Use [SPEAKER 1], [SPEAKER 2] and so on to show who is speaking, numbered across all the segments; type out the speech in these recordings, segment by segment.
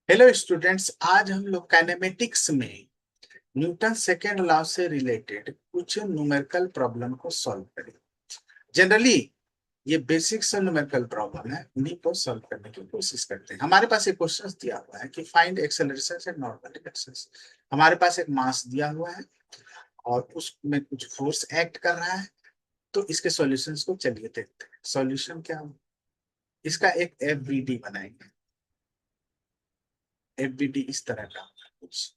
[SPEAKER 1] Hello students, आज हम लोग काइनेमेटिक्स में न्यूटन सेकेंड लॉ से रिलेटेड कुछ न्यूमेरिकल प्रॉब्लम को सॉल्व करेंगे। जनरली ये बेसिक से न्यूमेरिकल प्रॉब्लम है, उन्हीं को सॉल्व करने की कोशिश करते हैं। हमारे पास एक क्वेश्चन दिया हुआ है कि find acceleration and normal reaction. हमारे पास एक मास दिया हुआ है और उसमें कुछ फोर्स एक्ट कर रहा है। तो इसके सॉल्यूशंस को चलिए देखते हैं। सॉल्यूशन क्या होगा, इसका एक एफबीडी बनाएंगे। एफबीडी इस तरह का होगा कुछ।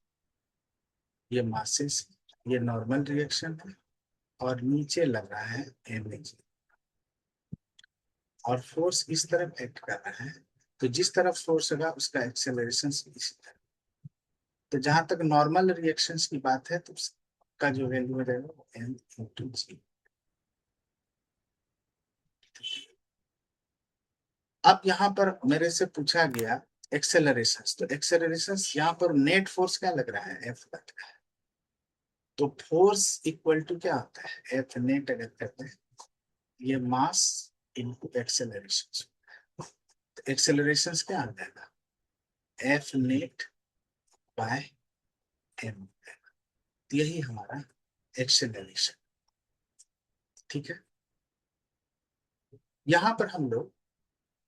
[SPEAKER 1] ये मासेस, ये नॉर्मल रिएक्शन है और नीचे लग रहा है एनर्जी और फोर्स इस तरफ एक्ट कर रहा है। तो जिस तरफ फोर्स होगा उसका एक्सेलरेशन इसी तरह। तो जहां तक नॉर्मल रिएक्शंस की बात है तो उसका जो वैल्यू रहेगा वो एम इंटू जी। अब यहाँ पर मेरे से पूछा गया एक्सेलरेशन, तो एक्सेलरेशन यहाँ पर नेट फोर्स क्या लग रहा है, एफ लग रहा है। तो फोर्स इक्वल टू क्या होता है, एफ नेट अगर करते हैं ये मास इनटू एक्सेलरेशन। एक्सेलरेशन क्या आ जाएगा, एफ नेट बाय एम। यही हमारा एक्सेलरेशन। ठीक है, यहां पर हम लोग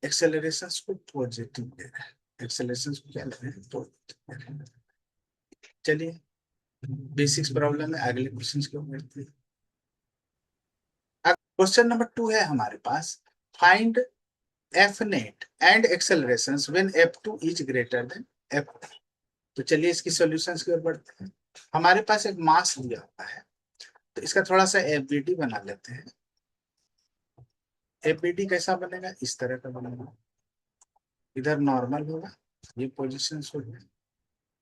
[SPEAKER 1] एक्सेलरेशन को पॉजिटिव ले रहे हैं। एक्सेलरेशन को क्या ले रहे हैं, पॉजिटिव ले रहे हैं। चलिए बेसिक्स प्रॉब्लम है, अगले क्वेश्चन को करते हैं। अब क्वेश्चन नंबर 2 है हमारे पास, find F net and acceleration when F2 is greater than F1। तो चलिए इसकी सॉल्यूशंस की ओर बढ़ते हैं। हमारे पास एक मास दिया हुआ है, तो इसका थोड़ा सा एफबीडी बना लेते हैं। एफबीडी कैसा बनेगा, इस तरह का बनेगा। इधर नॉर्मल होगा, ये पोजीशन हो गया।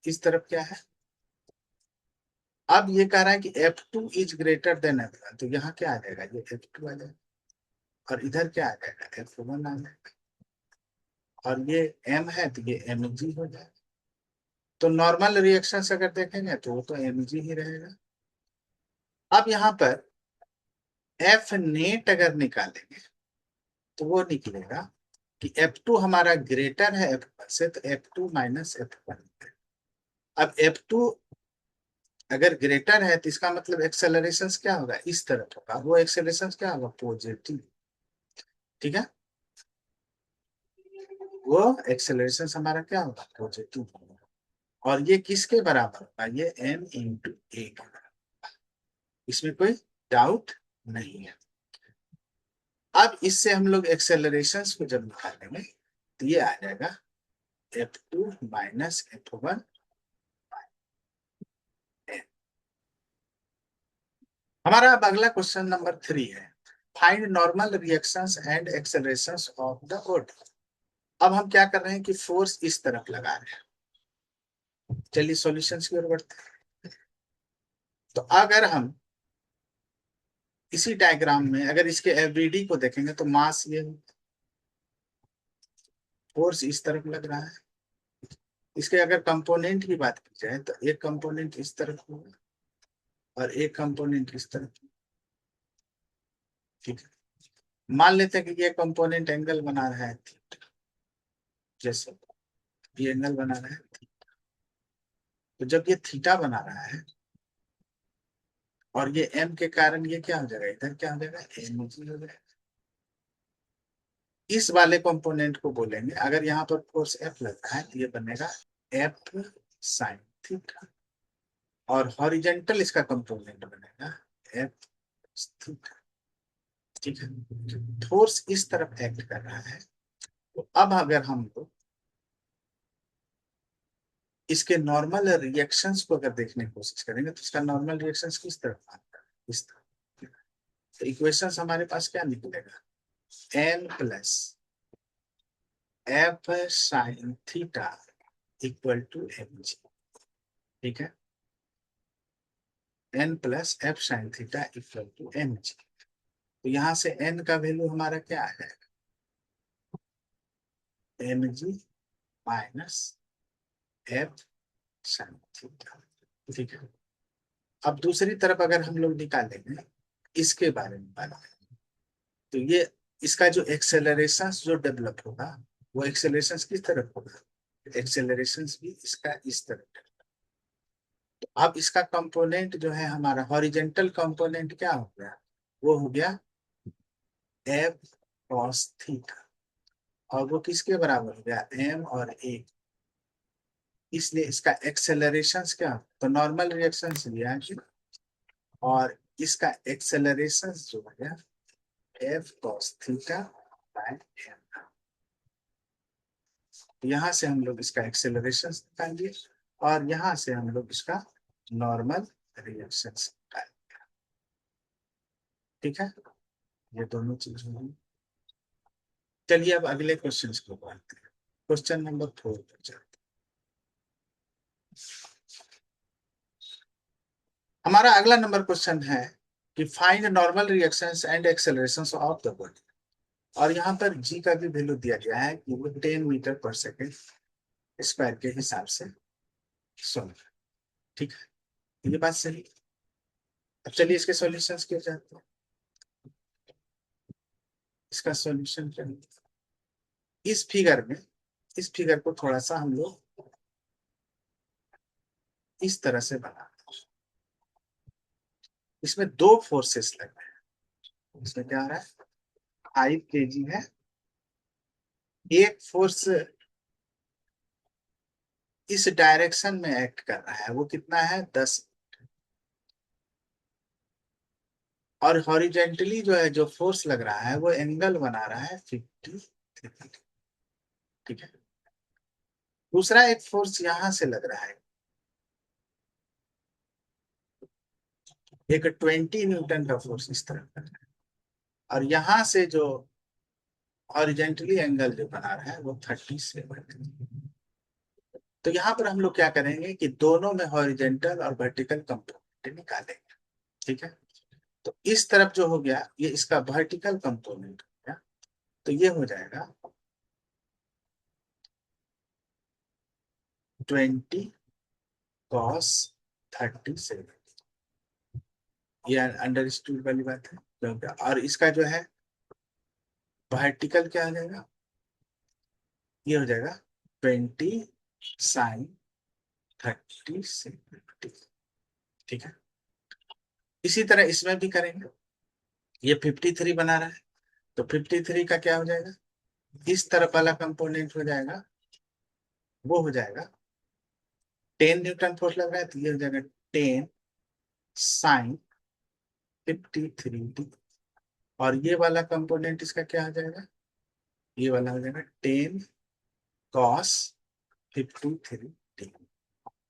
[SPEAKER 1] इस तरफ क्या है, अब ये कह रहा है कि F2 is greater than F1। तो यहाँ क्या आ जाएगा, ये F2 आ जाएगा और इधर क्या आ जाएगा, F1 आ जाएगा। और ये M है तो ये Mg हो जाएगा। तो नॉर्मल रिएक्शन से अगर देखेंगे तो वो तो Mg ही रहेगा। अब यहाँ पर एफ नेट अगर निकालेंगे तो वो निकलेगा कि F2 हमारा ग्रेटर है F1 से, तो F2 माइनस F1। अब F2 अगर ग्रेटर है तो इसका मतलब एक्सेलरेशन क्या होगा, इस तरफ होगा। वो एक्सेलरेशन क्या होगा, पॉजिटिव। ठीक है, वो एक्सेलरेशन हमारा क्या होगा, पॉजिटिव होगा। और ये किसके बराबर होगा, ये m इंटू ए के बराबर। इसमें कोई डाउट नहीं है। अब इससे हम लोग एक्सेलरेशन को जब निकालेंगे तो ये आ जाएगा F2 माइनस F1। हमारा अब अगला क्वेश्चन नंबर 3 है, find normal reactions and accelerations of the body. अब हम क्या कर रहे हैं कि फोर्स इस तरफ लगा रहे हैं। चलिए सॉल्यूशंस की ओर बढ़ते हैं। तो अगर हम इसी डायग्राम में अगर इसके एफबीडी को देखेंगे तो मास ये, फोर्स इस तरफ लग रहा है। इसके अगर कंपोनेंट की बात की जाए तो एक कंपोनेंट इस तरफ होगा और एक कंपोनेंट इस तरफ। ठीक है, मान लेते हैं कि ये कंपोनेंट एंगल बना रहा है थीटा। जैसे ये एंगल बना रहा है थीटा, तो जब ये थीटा बना रहा है और ये एम के कारण ये क्या हो जाएगा, इधर क्या हो जाएगा, एम हो जाएगा। इस वाले कंपोनेंट को बोलेंगे, अगर यहाँ पर फोर्स एफ लगता है तो ये बनेगा एफ साइन थीटा। और हॉरिजेंटल इसका कंपोनेंट बनेगा एफ थीटा। ठीक है, फोर्स इस तरफ एक्ट कर रहा है। तो अब अगर हम लोग इसके नॉर्मल रिएक्शंस को अगर देखने की कोशिश करेंगे तो इसका नॉर्मल रिएक्शंस किस तरफ आता है, इस तरफ। तो इक्वेशंस हमारे पास क्या निकलेगा, N plus F sine theta equal to M G. ठीक है, N plus F sine theta equal to M G. तो यहां से एन का वैल्यू हमारा क्या आ जाएगा, M G minus F sine theta. ठीक है, अब दूसरी तरफ अगर हम लोग निकालेंगे इसके बारे में बात करें तो ये इसका जो एक्सेलरेशन जो डेवलप होगा वो एक्सेलरेशन किस तरफ होगा, एक्सेलरेशन भी इसका इस तरह। तो अब इसका कंपोनेंट जो है हमारा हॉरिजेंटल कंपोनेंट क्या हो गया, वो हो गया एफ कॉस थीटा, और वो किसके बराबर हो गया, एम और ए। इसलिए इसका एक्सेलरेशन क्या, तो नॉर्मल रिएक्शन लिया है, और इसका एक्सेलरेशन जो हो गया F cos theta by M. यहां से हम लोग इसका एक्सेलरेशन निकालेंगे, और यहां से हम लोग इसका नॉर्मल रिएक्शन निकालेंगे। ठीक है, ये दोनों चीज होंगी। चलिए अब अगले क्वेश्चन को पढ़ते हैं। क्वेश्चन नंबर 4 पर चलते हैं। हमारा अगला नंबर क्वेश्चन है कि find normal reactions and accelerations of the body, और यहाँ पर जी का भी वैल्यू दिया गया है कि वो 10 मीटर पर सेकेंड स्क्वायर के हिसाब से सोल्व। ठीक है, ये बात सही। अब चलिए इसके सॉल्यूशंस किए जाते हैं। इसका सॉल्यूशन क्या है, इस फिगर में, इस फिगर को थोड़ा सा हम लोग इस तरह से बना, इसमें दो फोर्सेस लग रहे हैं। इसमें क्या आ रहा है, 5 kg है, एक फोर्स इस डायरेक्शन में एक्ट कर रहा है, वो कितना है 10, और हॉरिजेंटली जो है जो फोर्स लग रहा है वो एंगल बना रहा है 53। ठीक है, दूसरा एक फोर्स यहां से लग रहा है, एक 20 न्यूटन का फोर्स इस तरह लग रहा है, और यहां से जो हॉरिजेंटली एंगल जो बना रहा है वो 37। तो यहाँ पर हम लोग क्या करेंगे कि दोनों में हॉरिजेंटल और वर्टिकल कंपोनेंट निकालेंगे। ठीक है, तो इस तरफ जो हो गया ये इसका वर्टिकल कंपोनेंट हो गया, तो ये हो जाएगा 20 cos 37। ये अंडरस्टूड वाली बात है, क्योंकि और इसका जो है वर्टिकल क्या हो जाएगा, ये हो जाएगा 20 sin 37। ठीक है, इसी तरह इसमें भी करेंगे। ये 53 बना रहा है, तो 53 का क्या हो जाएगा, इस तरफ वाला कंपोनेंट हो जाएगा, वो हो जाएगा 10 न्यूटन फोर्स लग रहा है, तो ये हो जाएगा 10 sin 53t। और ये वाला कंपोनेंट इसका क्या हो जाएगा, ये वाला हो जाएगा 10 cos 53t।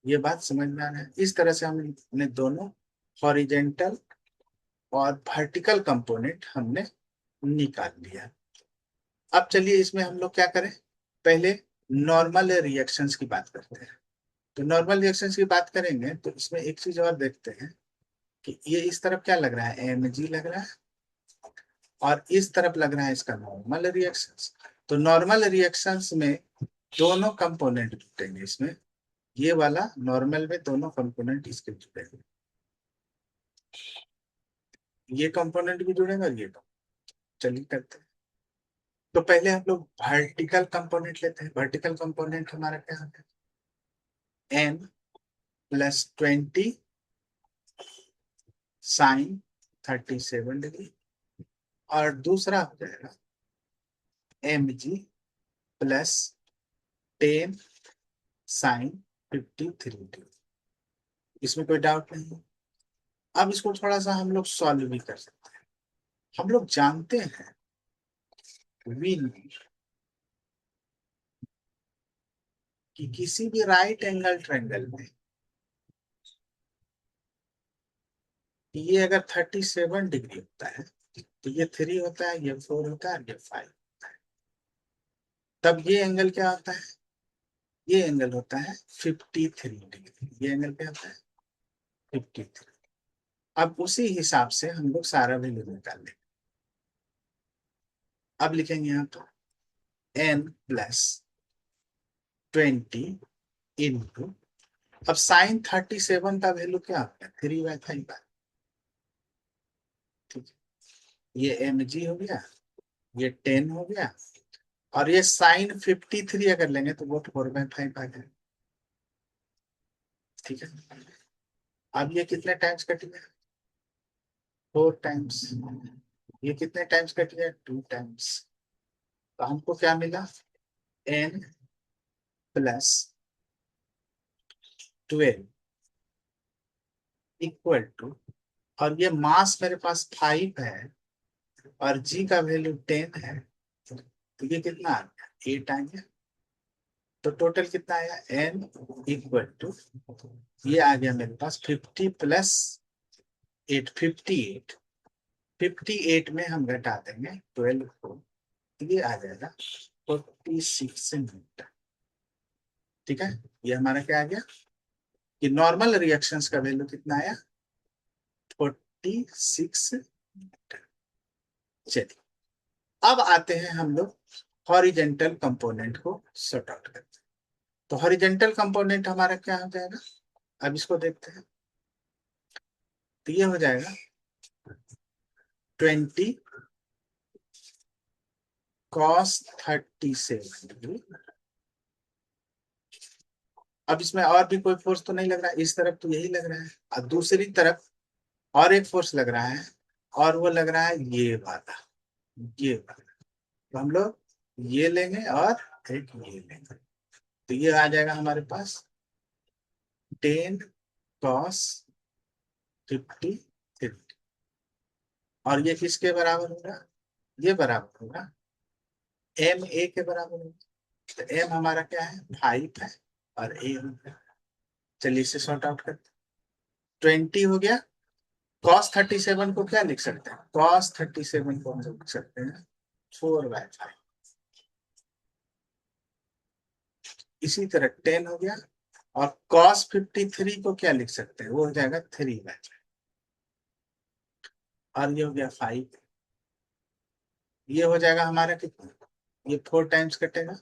[SPEAKER 1] ये बात समझ में आ रहा है। इस तरह से हमने दोनों हॉरिजेंटल और वर्टिकल कंपोनेंट हमने निकाल लिया। अब चलिए इसमें हम लोग क्या करें, पहले नॉर्मल रिएक्शंस की बात करते हैं। तो नॉर्मल रिएक्शंस की बात करेंगे तो इसमें एक चीज और देखते हैं कि ये इस तरफ क्या लग रहा है, mg लग रहा है, और इस तरफ लग रहा है इसका नॉर्मल रिएक्शंस। तो नॉर्मल रिएक्शंस में दोनों कंपोनेंट जुटेंगे इसमें, ये वाला नॉर्मल में दोनों कंपोनेंट इसके जुड़ेंगे, ये कंपोनेंट भी जुड़ेगा, ये चलिए करते हैं। तो पहले हम लोग वर्टिकल कंपोनेंट लेते हैं। वर्टिकल कंपोनेंट हमारा क्या है, n +20 sin 37 डिग्री, और दूसरा हो जाएगा mg +10 sin 53 डिग्री। इसमें कोई डाउट नहीं है। अब इसको थोड़ा सा हम लोग सॉल्व भी कर सकते हैं। हम लोग जानते हैं विन कि किसी भी राइट एंगल ट्रायंगल में ये अगर 37 डिग्री होता है, तो ये 3 होता है, ये 4 होता है, ये 5 होता है। तब ये एंगल क्या होता है, ये एंगल होता है 53 डिग्री। ये एंगल क्या होता है 53। अब उसी हिसाब से हम लोग सारा वैल्यू निकाल लेंगे। अब लिखेंगे यहाँ पर n +20 अब sin 37 का वैल्यू क्या होता है 3/5। ठीक है, ये mg हो गया, ये 10 हो गया, और ये साइन 53 अगर लेंगे तो वो 4/5 आ जाएगा। ठीक है, अब ये कितने टाइम्स कटेगा? 4 टाइम्स। ये कितने टाइम्स कटेगा? 2 टाइम्स। तो हमको क्या मिला? n+12 इक्वल टू, और ये मास मेरे पास 5 है और जी का वैल्यू 10 है, तो ये कितना आ गया? 8 आ गया। तो टोटल कितना आया? n इक्वल टू, ये आ गया मेरे पास 50+8, 58। 58 में हम घटा देंगे 12 को, तो ये आ जाएगा 46 मीटर। ठीक है, ये हमारा क्या आ गया कि नॉर्मल रिएक्शंस का वैल्यू कितना आया? 46 मीटर। चलिए, अब आते हैं हम लोग हॉरिजेंटल कंपोनेंट को सॉर्ट आउट करते हैं। तो हॉरिजेंटल कंपोनेंट हमारा क्या हो जाएगा? अब इसको देखते हैं। तो ये हो जाएगा 20 cos 37। अब इसमें और भी कोई फोर्स तो नहीं लग रहा है, इस तरफ तो यही लग रहा है, और दूसरी तरफ और एक फोर्स लग रहा है, और वो लग रहा है ये वाला, ये वाला। तो हम लोग ये लेंगे और एक ये लेंगे, तो ये आ जाएगा हमारे पास 10 cos 53। और ये किसके बराबर होगा? ये बराबर होगा ma के बराबर होगा। तो m हमारा क्या है? 5 है, और a होगा। चलिए इसे सॉर्ट आउट करते हैं। 20 हो गया। cos 37 को क्या लिख सकते हैं? cos 37 को हम लोग लिख सकते हैं 4/5। इसी तरह 10 हो गया। और cos 53 को क्या लिख सकते हैं? वो हो जाएगा 3/5। और ये हो गया 5। ये हो जाएगा हमारा कितना? ये 4 टाइम्स कटेगा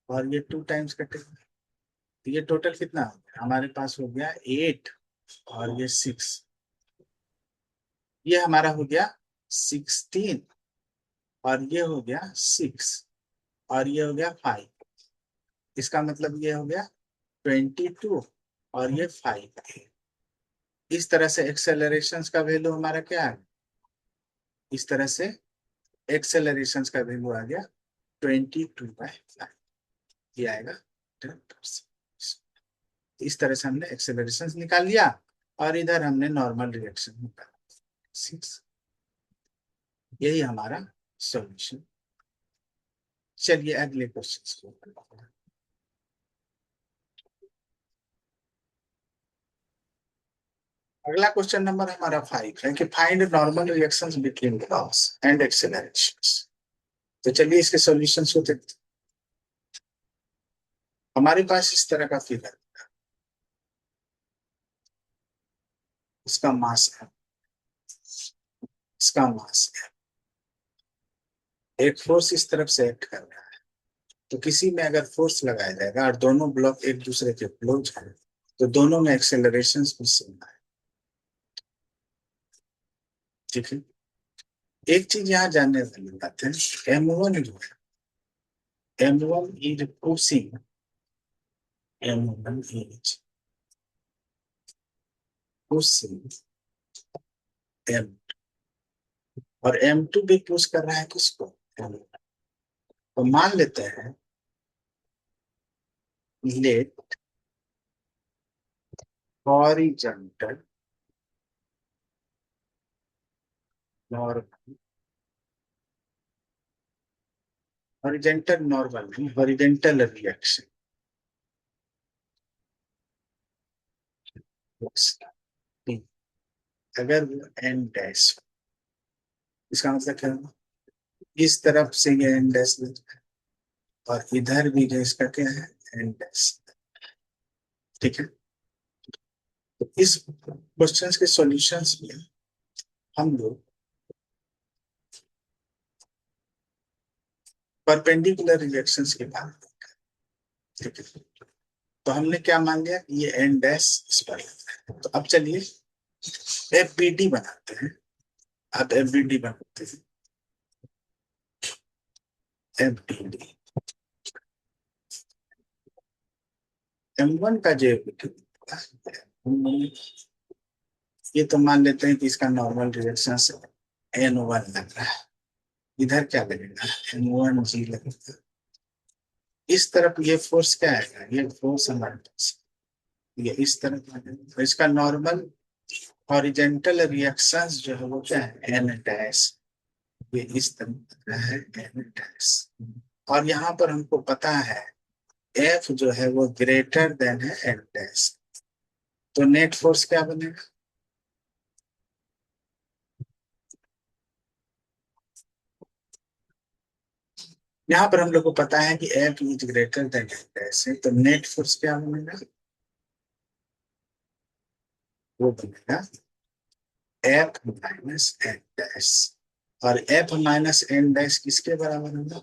[SPEAKER 1] और ये 2 टाइम्स कटेगा, तो ये टोटल कितना हो गया हमारे पास? हो गया 8 और ये 6। ये हमारा हो गया 16, और ये हो गया 6, और ये हो गया 5। इसका मतलब ये हो गया 22, और ये 5। इस तरह से एक्सेलरेशन का वैल्यू हमारा क्या है? इस तरह से एक्सेलरेशन का वैल्यू आ गया 22/5। ये आएगा 10%। इस तरह से हमने एक्सेलरेशन निकाल लिया, और इधर हमने नॉर्मल रिएक्शन निकाला 6। यही हमारा सॉल्यूशन। चलिए अगले क्वेश्चन को। अगला क्वेश्चन नंबर हमारा 5 है कि find normal reactions between mass and accelerations. तो चलिए इसके सॉल्यूशंस को देखते हैं। हमारे पास इस तरह का फिगर, इसका मास है, इसका मास है, एक फोर्स इस तरफ से एक्ट कर रहा है। तो किसी में अगर फोर्स लगाया जाएगा और दोनों ब्लॉक एक दूसरे के क्लोज है, तो दोनों में एक्सेलरेशन भी सेम है। ठीक है, एक चीज यहाँ जानने वाली बात है, M1 जो है, M1 is pushing, M1 is pushing M, और M2 भी पुश कर रहा है किसको? M1। तो मान लेते हैं let horizontal normal, horizontal normal horizontal reaction, अगर वो एन डैश, इसका मतलब क्या है? इस तरफ से ये एन डैश और इधर भी जो इसका क्या है? N dash. ठीक है, तो इस क्वेश्चंस के सॉल्यूशंस में हम लोग परपेंडिकुलर रिएक्शंस की बात करें। ठीक है, तो हमने क्या मान लिया? ये एन डैश इस पर है। तो अब चलिए एफ बी डी बनाते हैं। अब एफ बी डी बनाते हैं। FDD M1 का जो ये तो मान लेते हैं कि इसका नॉर्मल रिएक्शन N1 लग रहा है। इधर क्या लगेगा, N1G लगेगा। इस तरफ ये फोर्स क्या आएगा, ये फोर्स हमारे पास ये इस तरफ लगेगा। तो इसका नॉर्मल हॉरिजेंटल रिएक्शंस जो है वो क्या है, N डैश। ये इस तरह है N डैश। और यहाँ पर हमको पता है F जो है वो ग्रेटर देन है N डैश। तो नेट फोर्स क्या बनेगा, यहाँ पर हम लोग को पता है कि F is greater then N dash है, तो नेट फोर्स क्या बनेगा, वो बनेगा F माइनस एन डैश। और F माइनस एन डैश किसके बराबर होगा,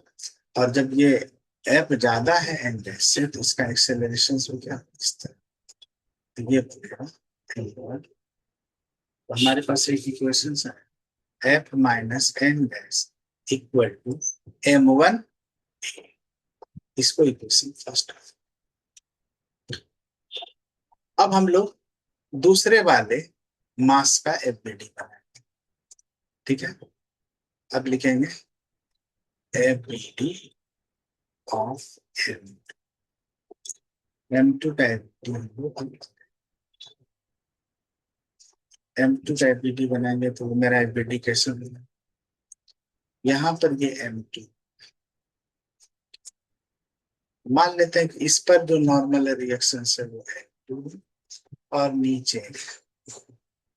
[SPEAKER 1] और जब ये F ज्यादा है एन डैश से तो इसका एक्सेलरेशन हो क्या इस तरह। तो ये बनेगा L1। तो हमारे पास एक इक्वेशन है F minus N dash equal to M1। इसको इक्वेशन फर्स्ट। अब हम लोग दूसरे वाले मास का FBD बनाएंगे, ठीक है। अब लिखेंगे FBD of M2 type M2 का FBD बनाएंगे तो मेरा FBD कैसे होगा, यहाँ पर ये M2 मान लेते हैं कि इस पर जो नॉर्मल रिएक्शन है वो M2 और नीचे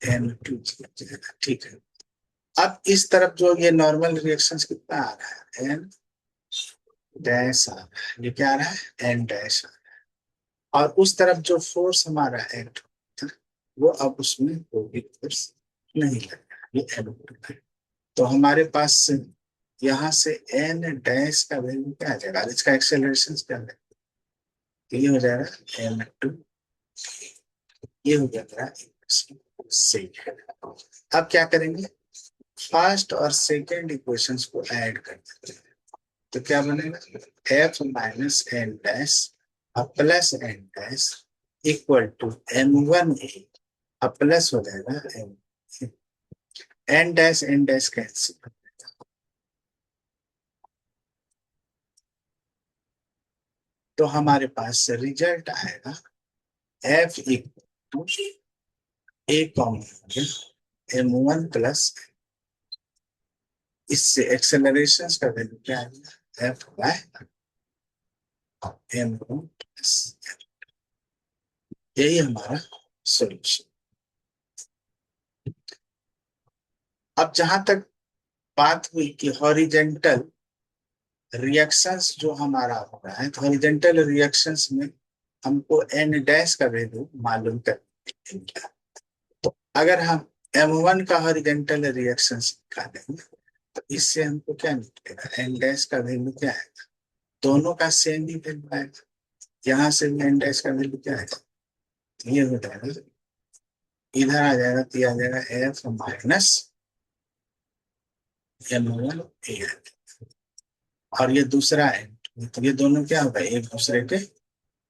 [SPEAKER 1] M2, ठीक है। अब इस तरफ जो ये नॉर्मल रिएक्शन कितना आ रहा है, N डैश आ रहा है, ये क्या आ रहा है N डैश। और उस तरफ जो फोर्स हमारा एक्ट वो अब उसमें कोई फोर्स नहीं लग रहा, ये M2 है। तो हमारे पास यहाँ से N डैश का वैल्यू क्या आ जाएगा, इसका एक्सेलरेशन क्या है, तो ये हो जाएगा M2। ये हो जाएगा सेकेंड। अब क्या करेंगे, फर्स्ट और सेकेंड इक्वेशंस को ऐड कर देते हैं। तो क्या बनेगा, F minus N dash plus N dash equal to M1A अब प्लस हो जाएगा एन डैश कैंसिल। तो हमारे पास रिजल्ट आएगा F इक्वल टू ए कॉमन M1 प्लस, इससे एक्सेलरेशन का वैल्यू क्या आएगा F बाय M1 प्लस। यही हमारा सॉल्यूशन। अब जहां तक बात हुई कि हॉरिजेंटल रिएक्शंस जो हमारा हो रहा है, तो हॉरिजेंटल रिएक्शंस में हमको एन डैश का वैल्यू मालूम कर, तो अगर हम M1 का हॉरिजेंटल रिएक्शंस निकालेंगे तो इससे हमको क्या निकलेगा, एन डैश का वैल्यू क्या है, दोनों का सेम ही वैल्यू आएगा। यहाँ से भी एन डैश का वैल्यू क्या है, तो ये हो जाएगा, इधर आ जाएगा तो आ जाएगा F माइनस M1A। और ये दूसरा है, तो ये दोनों क्या होगा, एक दूसरे के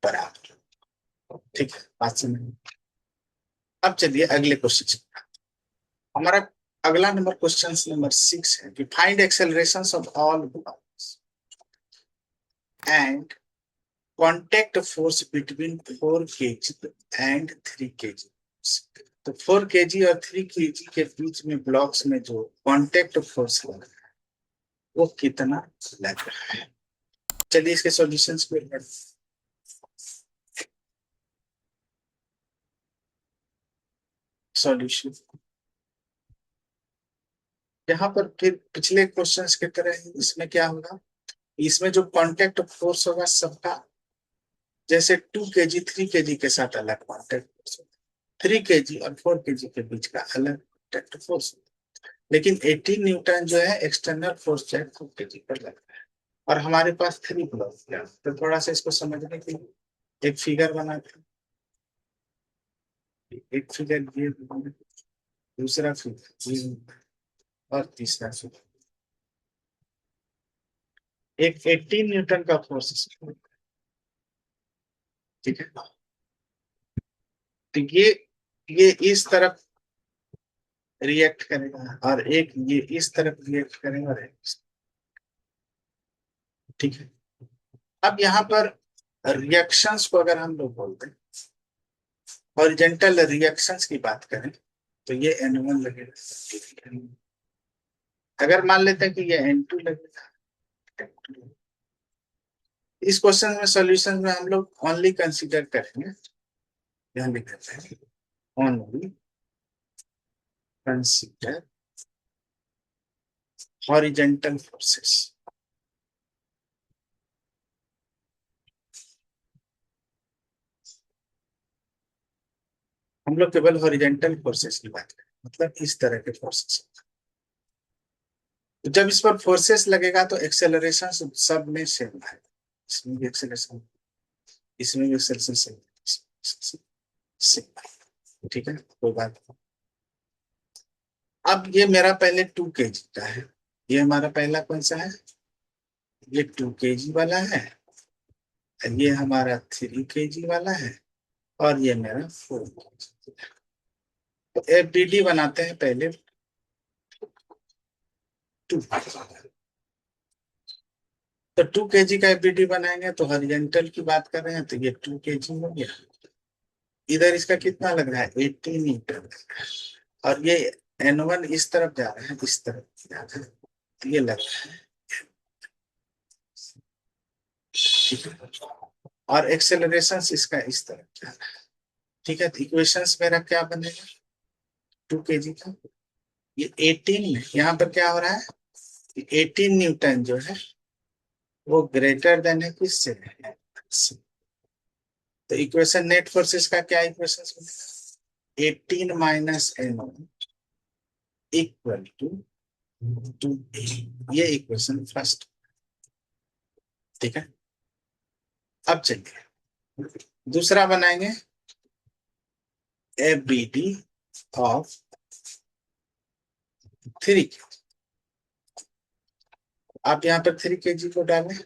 [SPEAKER 1] बराबर। ठीक है, बात समझ। अब चलिए अगले क्वेश्चन। हमारा अगला नंबर क्वेश्चन नंबर 6 है कि find acceleration of all blocks and contact force between 4 kg and 3 kg। तो 4 kg और 3 kg के बीच में ब्लॉक्स में जो कांटेक्ट फोर्स लग रहा है वो कितना लग रहा है। चलिए इसके सॉल्यूशंस पे सॉल्यूशन। यहाँ पर फिर पिछले क्वेश्चंस की तरह ही इसमें क्या होगा, इसमें जो कांटेक्ट फोर्स होगा सबका, जैसे 2 kg 3 kg के साथ अलग कांटेक्ट फोर्स होगा, 3 kg और 4 kg के बीच का अलग कांटेक्ट फोर्स होगा। लेकिन 18 न्यूटन जो है एक्सटर्नल फोर्स है 4 kg पर लगता है। और हमारे पास 3 ब्लॉक है, तो थोड़ा सा इसको समझने के लिए एक फिगर बनाते हैं। एक फिगर ये, दूसरा फिगर ये, और तीसरा फिगर। एक 18 न्यूटन का फोर्स, ठीक है। तो ये इस तरफ रिएक्ट करेगा और एक ये इस तरफ रिएक्ट करेगा और ठीक है। अब यहाँ पर रिएक्शंस को अगर हम लोग बोलते हैं, हॉरिजॉन्टल रिएक्शंस की बात करें, तो ये N1 लगेगा। अगर मान लेते हैं कि ये N2 लगेगा, इस क्वेश्चन में सॉल्यूशन में हम लोग ओनली कंसीडर करेंगे, ध्यान लिख देते हैं, ओनली कंसीडर हॉरिजॉन्टल फोर्सेस। हम लोग केवल हॉरिजॉन्टल फोर्सेस की बात करें, मतलब इस तरह के फोर्सेस। तो जब इस पर फोर्सेस लगेगा तो एक्सेलरेशन सब में सेम है, इसमें भी एक्सेलरेशन, इसमें भी एक्सेलरेशन सेम है, ठीक है, कोई बात नहीं। अब ये मेरा पहले 2 kg का है, ये हमारा पहला कौन सा है, ये 2 kg वाला है, ये हमारा 3 kg वाला है, और ये मेरा 4 kg। तो एफबीडी बनाते हैं पहले 2, तो 2 kg का एफबीडी बनाएंगे, तो हॉरिजॉन्टल की बात कर रहे हैं तो ये 2 kg हो गया। इधर इसका कितना लग रहा है, 18 मीटर, और ये N1 इस तरफ जा रहा है, इस तरफ जा रहा है, तो ये लग रहा है, ठीक है। और एक्सेलरेशन इसका इस तरफ जा रहा है, ठीक है। तो इक्वेशंस मेरा क्या बनेगा, 2 kg का, ये 18 में यहाँ पर क्या हो रहा है, 18 न्यूटन जो है वो ग्रेटर देन है किससे, तो इक्वेशन नेट फोर्सेस का क्या इक्वेशन बनेगा, 18 minus N1 equal to 2a, ये इक्वेशन फर्स्ट, ठीक है। अब चलिए दूसरा बनाएंगे, एफ बी डी ऑफ 3, आप यहाँ पर 3 kg को डालें।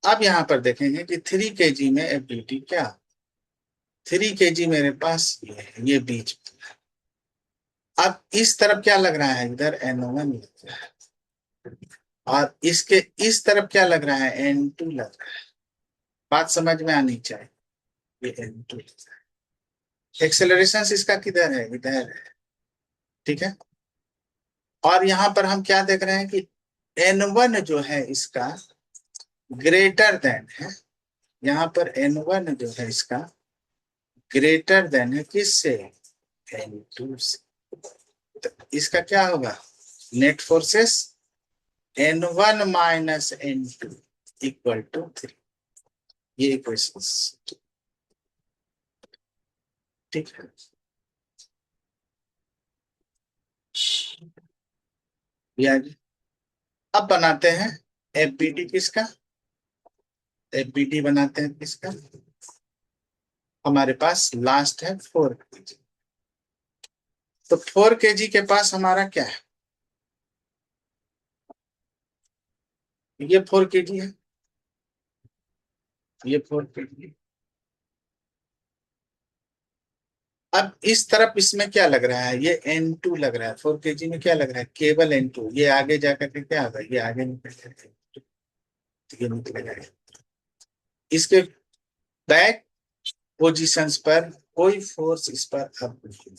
[SPEAKER 1] अब यहाँ पर देखेंगे कि 3 kg में एफ बी डी क्या, 3 kg मेरे पास ये है, ये बीच में। अब इस तरफ क्या लग रहा है, इधर N1 लग रहा है, और इसके इस तरफ क्या लग रहा है, N2 लग रहा है। बात समझ में आनी चाहिए, ये N2 लग रहा है। एक्सेलरेशन इसका किधर है, इधर है, ठीक है। और यहाँ पर हम क्या देख रहे हैं कि N1 जो है इसका ग्रेटर देन है, यहाँ पर N1 जो है इसका ग्रेटर देन है किससे, N2 से। तो इसका क्या होगा, net forces N1 minus N2 equal to 3, ये इक्वेशन, ठीक है। या अब बनाते हैं एफबीडी किसका, एफबीडी बनाते हैं किसका, हमारे पास लास्ट है 4 kg। तो 4 kg के पास हमारा क्या है, ये 4 kg है, ये 4 kg। अब इस तरफ इसमें क्या लग रहा है, ये N2 लग रहा है, 4 kg में क्या लग रहा है, केवल N2, ये आगे जाकर के क्या होगा, ये आगे निकल जाएगा, तो ये निकलेगा। इसके बैक पोजीशंस पर कोई फोर्स इस पर अब नहीं है।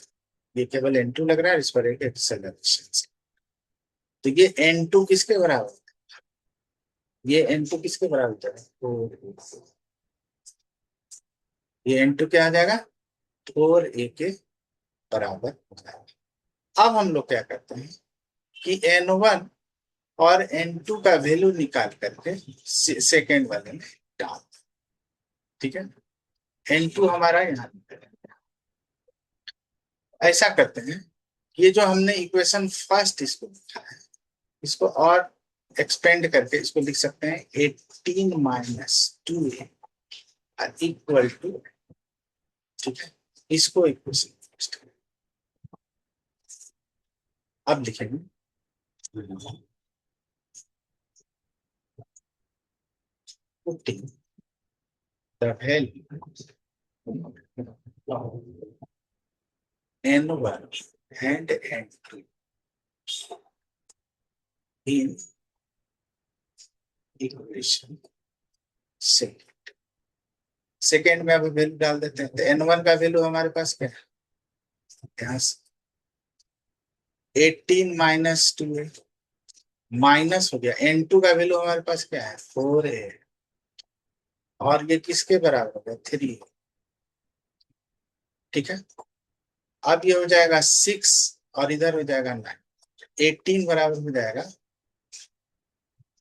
[SPEAKER 1] ये केवल N2 लग रहा है, इस पर एक एक्सेलरेशन। तो ये N2 किसके बराबर, ये N2 किसके बराबर होता है, तो ये N2 क्या आ जाएगा, 4a के बराबर होता है। अब हम लोग क्या करते हैं कि N1 और N2 का वैल्यू निकाल करके सेकेंड वाले में डाल, ठीक है। N2 हमारा यहाँ, ऐसा करते हैं, ये जो हमने इक्वेशन फर्स्ट इसको लिखा है, इसको और एक्सपेंड करके इसको लिख सकते हैं 18 माइनस 2a इक्वल टू, ठीक है। इसको इक्वेशन अब लिखेंगे, putting the value n1 and n2 in equation second में अभी वैल्यू डाल देते हैं। तो n1 का वैल्यू हमारे पास क्या है, यहाँ से 18 माइनस 2 है, माइनस हो गया। n2 का वैल्यू हमारे पास क्या है, 4 है, और ये किसके बराबर है, 3। ठीक है, अब ये हो जाएगा 6 और इधर हो जाएगा 9। 18 बराबर हो जाएगा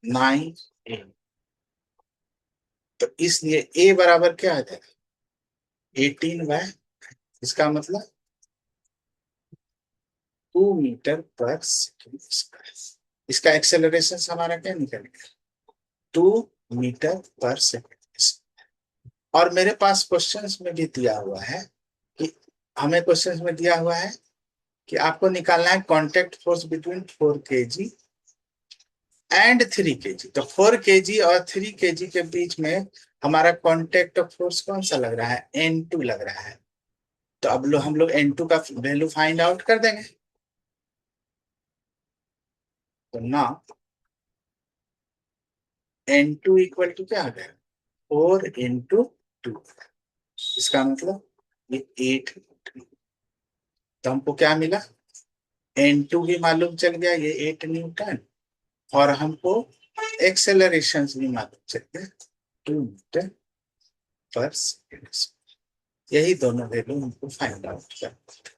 [SPEAKER 1] 9a। तो इसलिए a बराबर क्या आ जाएगा, 18/, इसका मतलब 2 मीटर पर सेकेंड स्क्वायर। इसका एक्सेलरेशन हमारा क्या निकलेगा, 2 मीटर पर सेकेंड। और मेरे पास क्वेश्चंस में भी दिया हुआ है कि हमें क्वेश्चंस में दिया हुआ है कि आपको निकालना है contact force between 4 kg and 3 kg। तो 4 kg और 3 kg के बीच में हमारा कांटेक्ट फोर्स कौन सा लग रहा है, N2 लग रहा है। तो अब हम लोग N2 का वैल्यू फाइंड आउट कर देंगे। तो ना N2 इक्वल टू क्या आ गया, 4 इंटू 2। इसका मतलब ये 8। तो हमको क्या मिला, N2 भी मालूम चल गया, ये 8 न्यूटन, और हमको एक्सेलरेशन भी मालूम चल गया, 2 मीटर पर सेकेंड। यही दोनों वैल्यू हमको फाइंड आउट करना।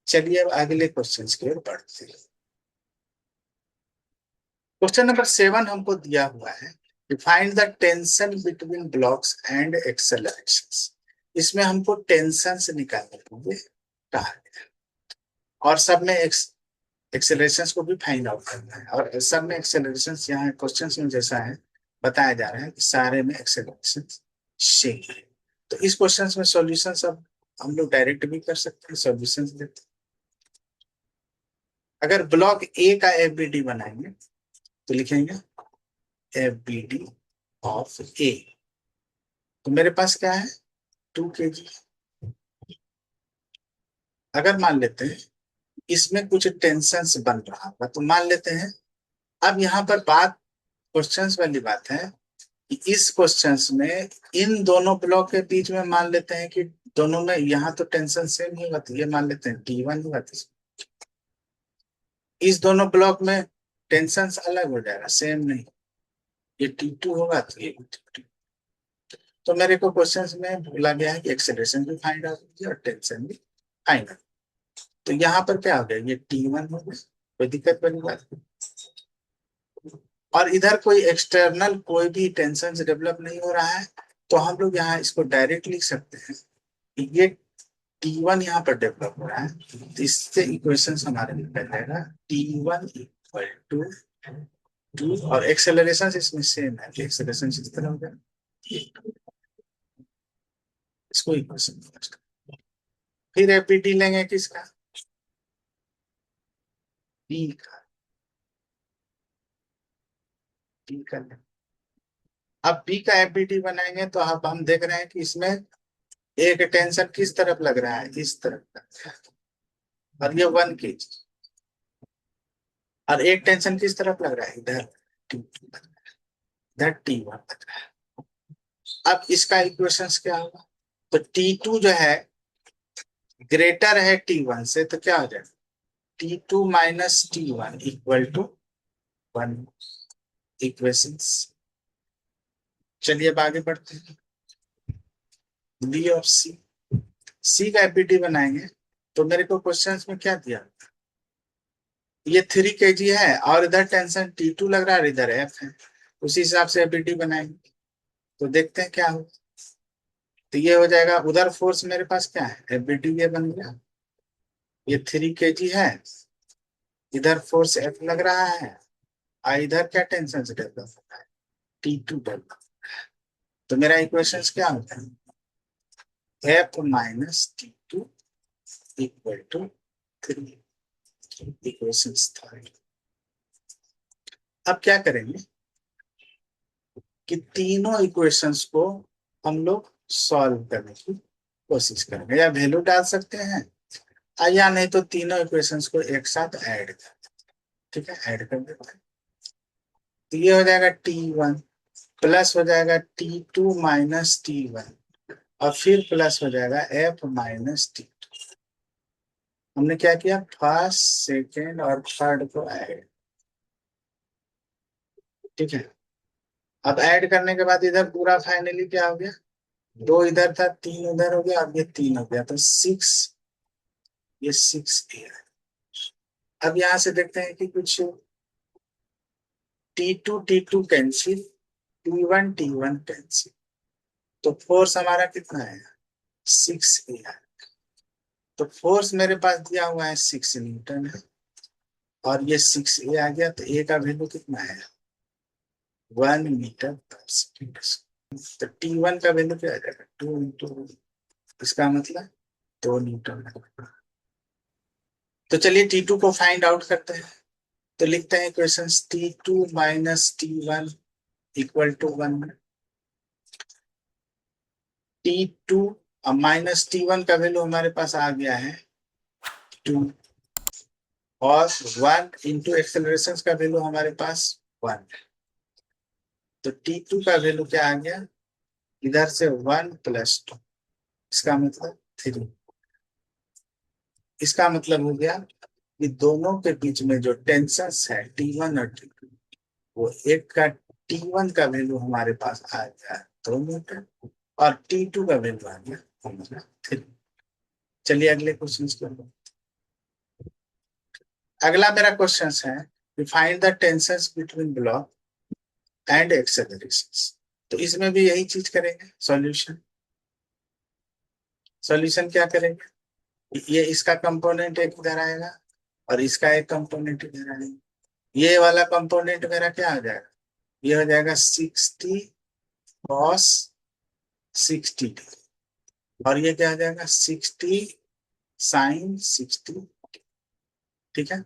[SPEAKER 1] चलिए अब अगले क्वेश्चन की ओर बढ़ते हैं। क्वेश्चन नंबर 7 हमको दिया हुआ है, find the tension between blocks and accelerations. इसमें हमको टेंशन से निकालने के लिए कहा गया, और सब में एक्सेलरेशंस को भी फाइंड आउट करना है। और सब में एक्सेलरेशंस यहाँ क्वेश्चन में जैसा है बताया जा रहा है कि सारे में एक्सेलरेशन सेम है। तो इस क्वेश्चन में सॉल्यूशन सब हम लोग डायरेक्ट भी कर सकते हैं, सॉल्यूशन देते हैं। अगर ब्लॉक ए का एफबीडी बनाएंगे तो लिखेंगे एफबीडी ऑफ ए। तो मेरे पास क्या है, 2 kg। अगर मान लेते हैं इसमें कुछ टेंशन बन रहा होगा तो मान लेते हैं। अब यहाँ पर बात क्वेश्चंस वाली बात है कि इस क्वेश्चंस में इन दोनों ब्लॉक के बीच में मान लेते हैं कि दोनों में यहाँ तो टेंशन सेम ही होगा, तो ये मान लेते हैं T1 होगा। इस दोनों ब्लॉक में टेंशन अलग हो जाएगा, सेम नहीं। ये T2 होगा तो ये T2। तो मेरे को क्वेश्चंस में बोला गया है कि एक्सेलरेशन भी फाइंड आउट कीजिए और टेंशन भी फाइंड आउट। तो यहाँ पर क्या हो गया, ये T1 हो गया, कोई दिक्कत वाली बात नहीं। और इधर कोई एक्सटर्नल कोई भी टेंशन डेवलप नहीं हो रहा है, तो हम लोग यहाँ इसको डायरेक्ट लिख सकते हैं कि ये T1 यहाँ पर डेवलप हो रहा है। तो इससे इक्वेशन हमारे निकल जाएगा T1 इक्वल टू 2, और एक्सेलरेशन इसमें सेम है, एक्सेलरेशन इस तरह हो गया। इसको इक्वेशन, फिर एपीटी लेंगे किसका, बी का। बी का अब बी का एपीटी बनाएंगे तो अब हम देख रहे हैं कि इसमें एक टेंशन किस तरफ लग रहा है, इस तरफ लग रहा है, और ये 1 kg। और एक टेंशन किस तरफ लग रहा है, इधर T2 इधर T1 लग रहा है। अब इसका इक्वेशंस क्या होगा, तो T2 जो है ग्रेटर है T1 से, तो क्या हो जाएगा, T2 minus T1 equal to 1 equations. चलिए अब आगे बढ़ते हैं। बी और सी, सी का एपीटी बनाएंगे तो मेरे को क्वेश्चंस में क्या दिया, ये 3 kg है और इधर टेंशन T2 लग रहा है, इधर F है, उसी हिसाब से एपीटी बनाएंगे। तो देखते हैं क्या होगा। तो ये हो जाएगा, उधर फोर्स मेरे पास क्या है, एफबीटी ये बन गया, ये 3 kg है, इधर फोर्स F लग रहा है, और इधर क्या टेंशन से डेवलप हो रहा है, T2 डेवलप। तो मेरा इक्वेशंस क्या होता है, F minus T2 equal to 3, equations 3। अब क्या करेंगे, कि तीनों इक्वेशंस को हम लोग सॉल्व करने की कोशिश करेंगे, या वैल्यू डाल सकते हैं या नहीं तो तीनों इक्वेशंस को एक साथ ऐड कर, ठीक है, ऐड कर देते हैं। तो ये हो जाएगा T1 प्लस हो जाएगा T2 माइनस T1 और फिर प्लस हो जाएगा F माइनस T2। हमने क्या किया, फर्स्ट सेकेंड और थर्ड को ऐड, ठीक है। अब ऐड करने के बाद इधर पूरा फाइनली क्या हो गया, 2 इधर था 3 उधर हो गया, अब ये 3 हो गया तो 6, ये 6 है। अब यहां से देखते हैं कि कुछ T2 कैंसिल, T1 कैंसिल, तो फोर्स हमारा कितना है, 6 है। तो फोर्स मेरे पास दिया हुआ है 6 न्यूटन है, और ये 6 आ गया, तो ए का वैल्यू कितना है, 1 मीटर पर सेकेंड। तो T1 का वैल्यू क्या आ जाएगा, 2 इसका मतलब 2 न्यूटन। तो चलिए T2 को फाइंड आउट करते हैं। तो लिखते हैं equation T2 minus T1 equal to 1। T2 minus T1 का वैल्यू हमारे पास आ गया है 2, और 1 इंटू एक्सेलरेशन का वैल्यू हमारे पास 1। तो T2 का वैल्यू क्या आ गया, इधर से 1 प्लस 2, इसका मतलब 3। इसका मतलब हो गया कि दोनों के बीच में जो टेंशन है T1 और T2, वो एक का T1 का वैल्यू हमारे पास आ गया 2 मीटर, और T2 का वैल्यू आ गया हमारा 3। चलिए अगले क्वेश्चन को। अगला मेरा क्वेश्चन है, find the tensions between block and accelerations. तो इसमें भी यही चीज करेंगे, सॉल्यूशन। सॉल्यूशन क्या करेंगे, ये इसका कंपोनेंट एक इधर आएगा और इसका एक कंपोनेंट इधर आएगा। ये वाला कंपोनेंट मेरा क्या हो जाएगा, ये हो जाएगा 60 cos 60, और ये क्या हो जाएगा 60 sin 60, ठीक है।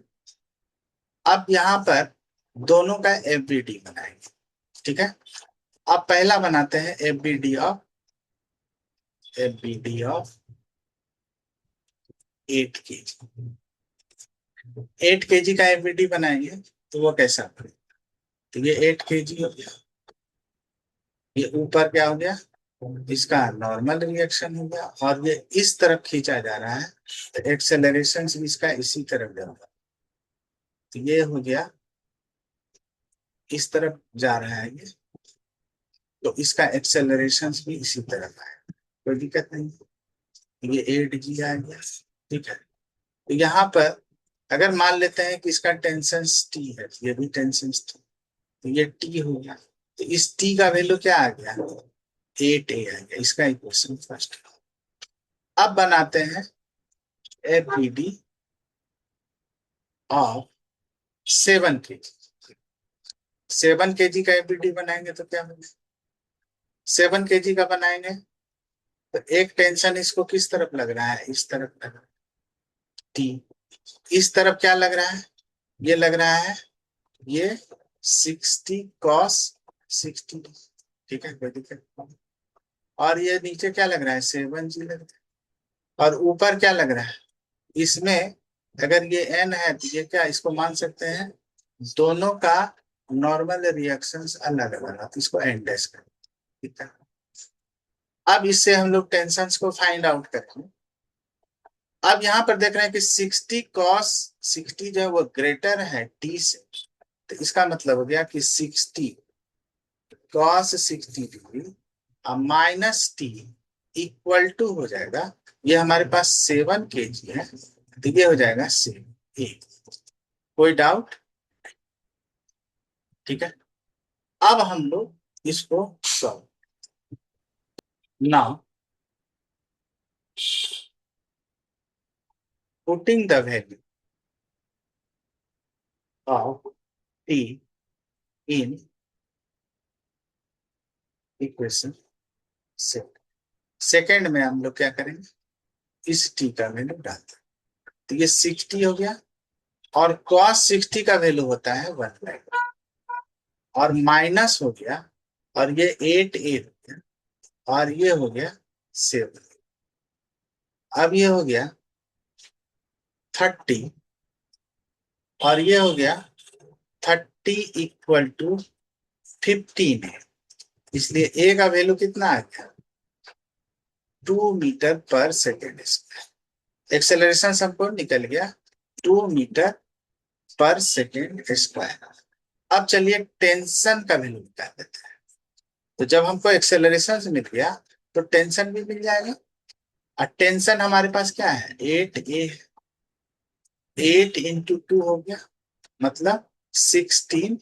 [SPEAKER 1] अब यहाँ पर दोनों का एफबीडी बनाएंगे, ठीक है। अब पहला बनाते हैं एफबीडी ऑफ 8 kg। 8 kg का एफबीडी बनाएंगे तो वो कैसा बनेगा, तो ये 8 kg हो गया, ये ऊपर क्या हो गया, इसका नॉर्मल रिएक्शन हो गया, और ये इस तरफ खींचा जा रहा है, तो एक्सेलरेशन इसका इसी तरफ जाएगा, तो ये हो गया, इस तरफ जा रहा है ये, तो इसका एक्सेलरेशन भी इसी तरफ है, कोई दिक्कत नहीं। ये 8 G आ गया, ठीक है। तो यहाँ पर अगर मान लेते हैं कि इसका टेंशन T है, ये भी टेंशन T, तो ये T हो गया, तो इस T का वैल्यू क्या आ गया, 8A आ गया, इसका इक्वेशन फर्स्ट। अब बनाते हैं एफबीडी ऑफ 7 kg। 7 kg का एफबीडी बनाएंगे तो क्या होगा, 7 kg का बनाएंगे तो एक टेंशन इसको किस तरफ लग रहा है, इस तरफ लग रहा है T। इस तरफ क्या लग रहा है, ये लग रहा है ये 60 cos 60, ठीक है, कोई दिक्कत नहीं। और ये नीचे क्या लग रहा है, 7G लग रहा है, और ऊपर क्या लग रहा है, इसमें अगर ये n है तो ये क्या, इसको मान सकते हैं दोनों का नॉर्मल रिएक्शंस अलग अलग, तो इसको एन डैश कर, ठीक है। अब इससे हम लोग टेंशंस को फाइंड आउट करेंगे। अब यहाँ पर देख रहे हैं कि 60 cos 60 जो है वो ग्रेटर है T से, तो इसका मतलब हो गया कि 60 cos 60 degree minus T equal to हो जाएगा, ये हमारे पास 7 kg है, तो ये हो जाएगा 7A। कोई डाउट, ठीक है। अब हम लोग इसको solve, now putting the value of T in equation second में हम लोग क्या करेंगे, इस T का वैल्यू डालते हैं, तो ये 60 हो गया, और cos 60 का वैल्यू होता है 1/, और माइनस हो गया, और ये 8a हो गया, और ये हो गया 7। अब ये हो गया 30, और ये हो गया 30 इक्वल टू 15 है। इसलिए ए का वैल्यू कितना आ गया, 2 मीटर पर सेकेंड स्क्वायर। एक्सेलरेशन हमको निकल गया 2 मीटर पर सेकेंड स्क्वायर। अब चलिए टेंशन का वैल्यू निकाल देते हैं। तो जब हमको एक्सेलरेशन मिल गया तो टेंशन भी मिल जाएगा। और टेंशन हमारे पास क्या है, 8a, 8 × 2 हो गया, मतलब 16।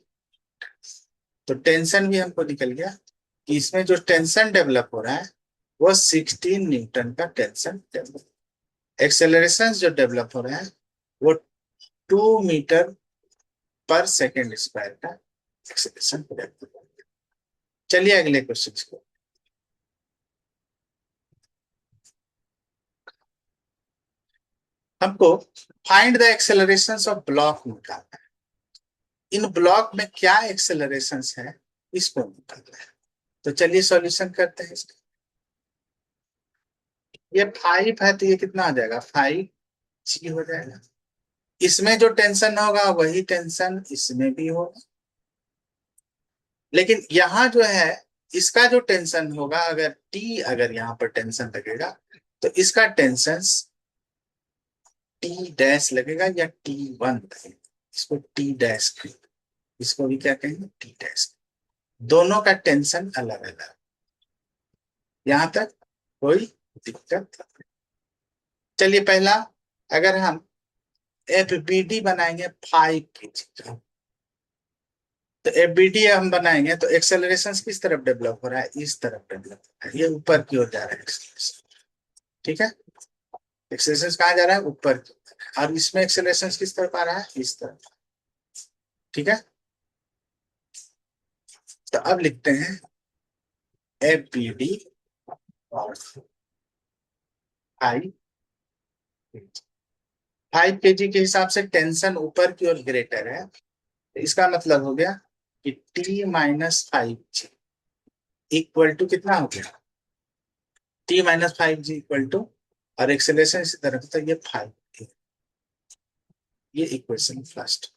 [SPEAKER 1] तो टेंशन भी हमको निकल गया कि इसमें जो टेंशन डेवलप हो रहा है वो 16 न्यूटन का टेंशन डेवलप। एक्सेलरेशन जो डेवलप हो रहा है वो 2 मीटर पर सेकेंड स्क्वायर का एक्सेलरेशन डेवलप हो गया। चलिए अगले क्वेश्चन को। हमको find the acceleration of block निकालना है। इन ब्लॉक में क्या एक्सेलरेशन है इसको निकालना है। तो चलिए सॉल्यूशन करते हैं इसका। ये 5 है तो ये कितना आ जाएगा, 5g हो जाएगा। इसमें जो टेंशन होगा वही टेंशन इसमें भी होगा, लेकिन यहाँ जो है इसका जो टेंशन होगा, अगर टी, अगर यहाँ पर टेंशन लगेगा तो इसका टेंशन टी डैश लगेगा या T1 लगेगा। इसको टी डैश कहेंगे, इसको भी क्या कहेंगे, टी डैश। दोनों का टेंशन अलग अलग। यहां तक कोई दिक्कत नहीं। चलिए पहला, अगर हम FBD बनाएंगे 5 kg का, तो FBD हम बनाएंगे तो एक्सेलरेशन किस तरफ डेवलप हो रहा है, इस तरफ डेवलप हो रहा है, ये ऊपर की ओर जा रहा है एक्सेलरेशन। ठीक है, एक्सेलरेशन कहाँ जा रहा है, ऊपर की ओर। और इसमें एक्सेलरेशन किस तरफ आ रहा है, इस तरफ। ठीक है, तो अब लिखते हैं FBD और 5 kg के हिसाब से टेंशन ऊपर की ओर ग्रेटर है। इसका मतलब हो गया कि T-5g इक्वल टू कितना हो गया, T-5g इक्वल टू, और एक्सेलरेशन इसी तरफ तो ये 5। ये इक्वेशन फर्स्ट।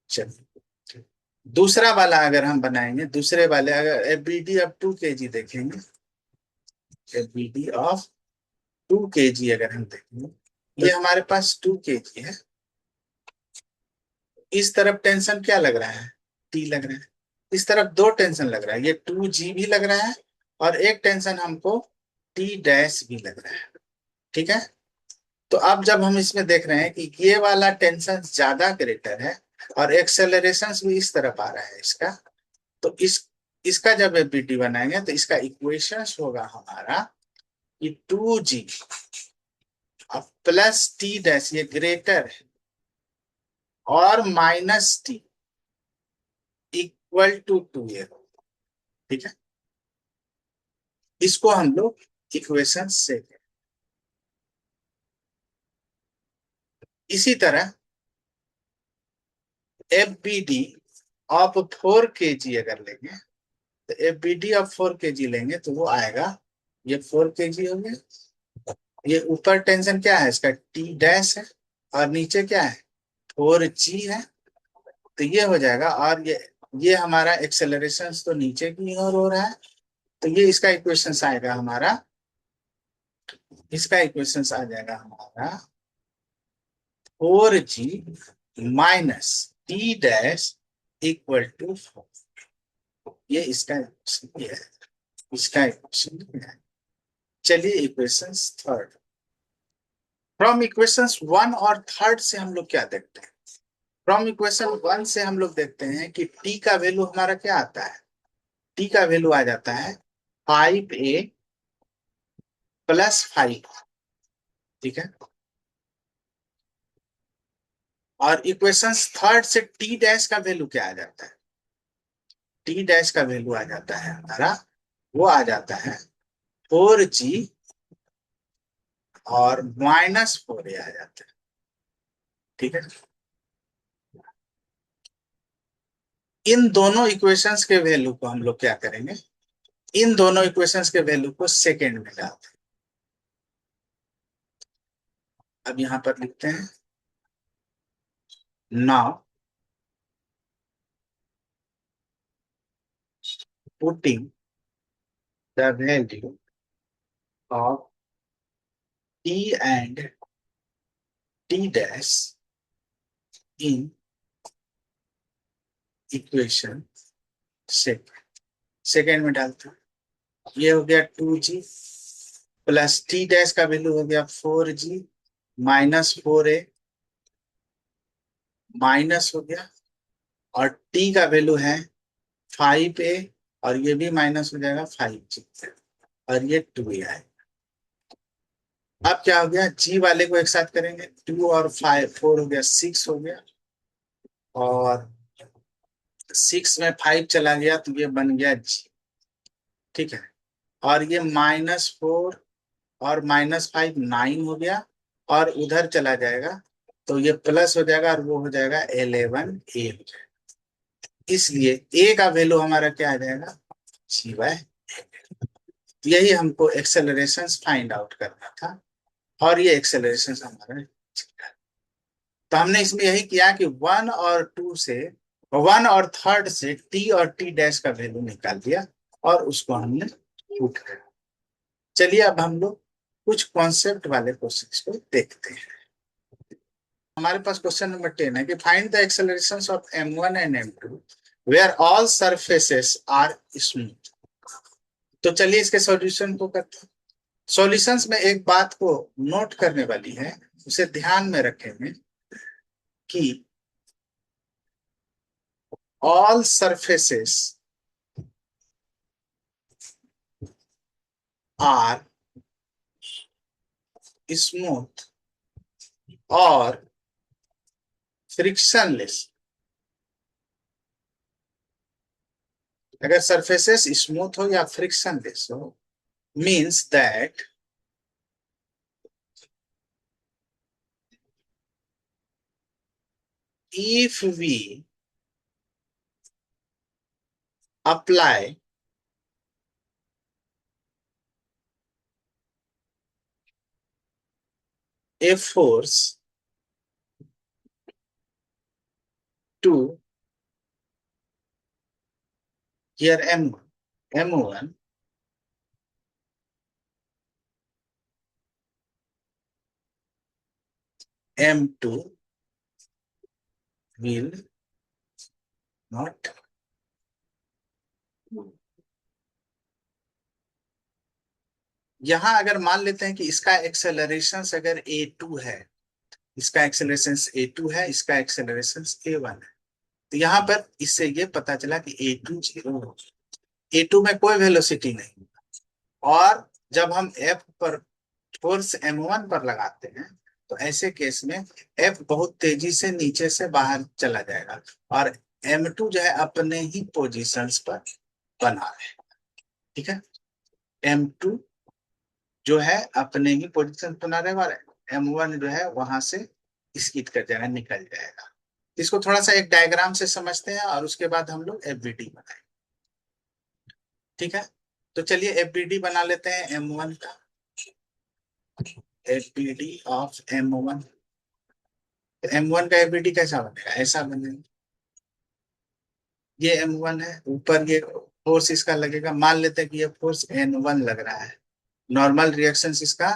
[SPEAKER 1] चलिए दूसरा वाला अगर हम बनाएंगे, दूसरे वाले अगर FBD ऑफ 2 kg देखेंगे, FBD ऑफ 2 kg अगर हम देखेंगे, ये हमारे पास 2 kg है। इस तरफ टेंशन क्या लग रहा है, T लग रहा है। इस तरफ दो टेंशन लग रहा है, ये 2g भी लग रहा है और एक टेंशन हमको T डैश भी लग रहा है। ठीक है, तो अब जब हम इसमें देख रहे हैं कि ये वाला टेंशन ज्यादा ग्रेटर है और एक्सेलरेशन भी इस तरफ आ रहा है इसका, तो इसका जब एबीटी बनाएंगे तो इसका इक्वेशन होगा हमारा कि 2g प्लस टी डैश, ये ग्रेटर है, और minus T equal to 2a। ठीक है, इसको हम लोग इक्वेशन से, इसी तरह FBD ऑफ 4 kg अगर लेंगे, तो FBD ऑफ 4 kg लेंगे तो वो आएगा, ये 4 kg हो गया। ये ऊपर टेंशन क्या है इसका, T डैश है, और नीचे क्या है, 4g है। तो ये हो जाएगा, और ये हमारा एक्सेलरेशन तो नीचे की ओर हो रहा है। तो ये इसका इक्वेशन आएगा हमारा, इसका इक्वेशन आ जाएगा हमारा 4g minus T dash equal to 4। ये इसका इक्वेशन है, इसका इक्वेशन है। चलिए इक्वेशन थर्ड। फ्रॉम इक्वेशन 1 और थर्ड से हम लोग क्या देखते हैं, फ्रॉम इक्वेशन 1 से हम लोग देखते हैं कि टी का वैल्यू हमारा क्या आता है, टी का वैल्यू आ जाता है 5a प्लस 5। ठीक है, और इक्वेशन थर्ड से टी डैश का वैल्यू क्या आ जाता है, टी डैश का वैल्यू आ जाता है हमारा, वो आ जाता है 4g और -4a आ जाता है। ठीक है, इन दोनों इक्वेशंस के वैल्यू को हम लोग क्या करेंगे, इन दोनों इक्वेशंस के वैल्यू को सेकेंड में डालते हैं। अब यहां पर लिखते हैं now putting the value of t and t dash in equation second में डालते हैं। ये हो गया 2g प्लस टी डैश का वैल्यू हो गया 4g माइनस 4a माइनस हो गया, और t का वैल्यू है 5a, और ये भी माइनस हो जाएगा 5g, और ये 2a है। अब क्या हो गया, g वाले को एक साथ करेंगे, 2 और 5 4 हो गया 6 हो गया, और 6 में 5 चला गया तो ये बन गया g। ठीक है, और ये -4 और -5 9 हो गया, और उधर चला जाएगा तो ये प्लस हो जाएगा, और वो हो जाएगा 11a हो जाएगा। इसलिए a का वैल्यू हमारा क्या आ जाएगा, g/। यही हमको एक्सेलरेशन फाइंड आउट करना था, और ये एक्सेलरेशन हमारा। तो हमने इसमें यही किया कि 1 और 2 से, 1 और 3 से t और t डैश का वैल्यू निकाल दिया, और उसको हमने पुट कर। चलिए अब हम लोग कुछ कॉन्सेप्ट वाले क्वेश्चंस को देखते हैं। हमारे पास क्वेश्चन नंबर 10 है कि find the accelerations of m1 and m2 where all surfaces are smooth. तो चलिए इसके सॉल्यूशन को करते हैं। सॉल्यूशंस में एक बात को नोट करने वाली है, उसे ध्यान में रखेंगे कि ऑल सरफेसेस आर स्मूथ और फ्रिक्शनलेस। अगर सरफेसेस स्मूथ हो या फ्रिक्शनलेस हो, means that if we apply a force to here m1 m2 will not move। यहां अगर मान लेते हैं कि इसका एक्सेलरेशन अगर a2 है, इसका एक्सेलरेशन a2 है, इसका एक्सेलरेशन a1 है, तो यहां पर इससे ये पता चला कि a2 0 हो, a2 में कोई वेलोसिटी नहीं, और जब हम F पर फोर्स m1 पर लगाते हैं तो ऐसे केस में F बहुत तेजी से नीचे से बाहर चला जाएगा, और m2 जो है अपने ही पोजीशंस पर बना है। ठीक है, m2 जो है अपने ही पोजीशन पर बना रहेगा, और m1 जो है वहां से स्किड कर जाएगा, निकल जाएगा। इसको थोड़ा सा एक डायग्राम से समझते हैं, और उसके बाद हम लोग एफबीडी बनाएंगे। ठीक है, तो चलिए एफबीडी बना लेते हैं m1 का। एफबीडी ऑफ m1, m1 का एफबीडी कैसा बनेगा, ऐसा बनेगा। ये m1 है, ऊपर ये फोर्स इसका लगेगा, मान लेते हैं कि ये फोर्स n1 लग रहा है, नॉर्मल रिएक्शन इसका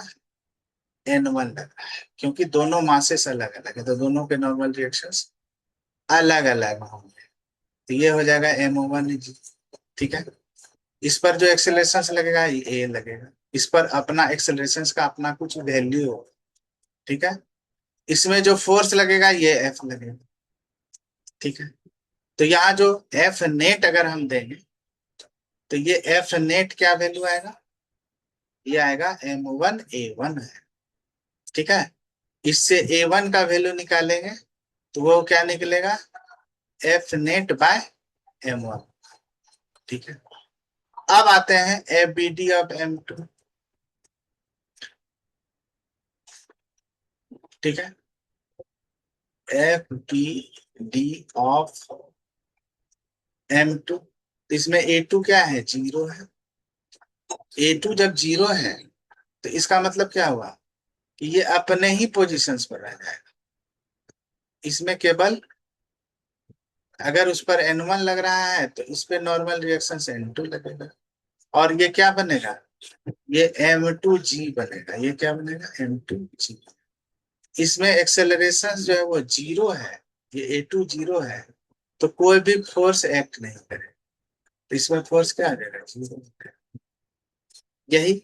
[SPEAKER 1] n1 लग रहा है, क्योंकि दोनों मासेस अलग अलग है तो दोनों के नॉर्मल रिएक्शंस अलग अलग होंगे, तो ये हो जाएगा m1। ठीक है, इस पर जो एक्सेलरेशन लगेगा ये a लगेगा, इस पर अपना एक्सेलरेशन का अपना कुछ वैल्यू हो। ठीक है, इसमें जो फोर्स लगेगा ये F लगेगा। ठीक है, तो यहाँ जो F नेट अगर हम देंगे तो ये F नेट क्या वैल्यू आएगा, ये आएगा m1 a1 है। ठीक है, इससे a1 का वैल्यू निकालेंगे तो वो क्या निकलेगा, F नेट बाय m1। ठीक है, अब आते हैं F B D of m2। ठीक है, F B D of m2, इसमें a2 क्या है, 0 है। a2 जब 0 है तो इसका मतलब क्या हुआ कि ये अपने ही पोजीशंस पर रह जाएगा। इसमें केवल अगर उस पर n1 लग रहा है तो इस पे नॉर्मल रिएक्शन से n2 लगेगा, और ये क्या बनेगा, ये m2g बनेगा। ये क्या बनेगा, m2g। इसमें एक्सेलरेशन जो है वो 0 है, ये a2 0 है, तो कोई भी फोर्स एक्ट नहीं करेगा। तो इसमें फोर्स क्या आ जाएगा, 0। यही